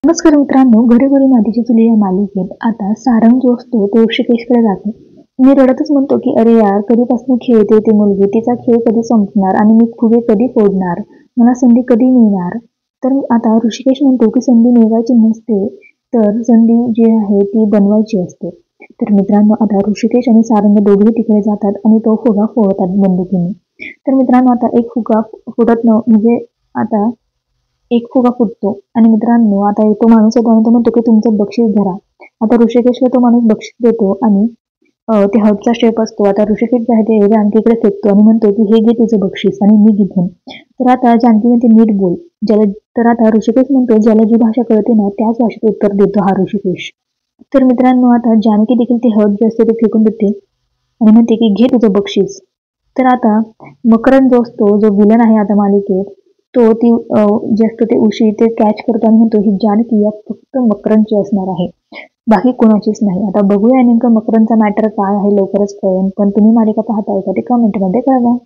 नमस्कार मित्रांनो, घरोघरी मातीची चुली या मालिकेत आता सारंग जो असतो तो ऋषिकेशकडे जातो. मी रडतच म्हणतो की अरे यार, कधीपासून खेळते ती मुलगी, तिचा खेळ कधी संपणार आणि मी फुगे कधी फोडणार, मला संधी कधी मिळणार. तर आता ऋषिकेश म्हणतो की संधी मिळवायची नसते, तर संधी जी आहे ती बनवायची असते. तर मित्रांनो, आता ऋषिकेश आणि सारंग दोघेही तिकडे जातात आणि तो फुगा फोडतात बंदुकीने. तर मित्रांनो, आता एक फुगा फुटत म्हणजे आता एक फुगा फुटतो आणि मित्रांनो, आता तो माणूस येतो आणि तो म्हणतो की तुमचं बक्षीस धरा. आता ऋषिकेशला तो माणूस बक्षीस देतो आणि ते हळदचा स्टेप असतो. आता ऋषिकेश जे आहे ते जानकीकडे फेकतो आणि म्हणतो की हे घे तुझं बक्षीस आणि मी घेऊन. तर आता जानकी म्हणते नीट बोल. ज्याला तर आता ऋषिकेश म्हणतो ज्याला जी भाषा कळते ना त्याच भाषेत उत्तर देतो हा ऋषिकेश. तर मित्रांनो, आता जानकी देखील ती हळद जे असते ते फेकून देते आणि म्हणते की घे तुझं बक्षीस. तर आता मकरंद जो असतो, जो विलन आहे आता मालिकेत, तो ती जे असतं ते उशी ते कॅच करतो आणि म्हणतो ही जानकी या फक्त मकरंदची असणार आहे. बाकी कोणाचीच नाही. आता बघूया नेमकं मकरंदचा मॅटर काय आहे लवकरच कळेल. पण तुम्ही मालिका पाहताय का ते कमेंटमध्ये कळवा.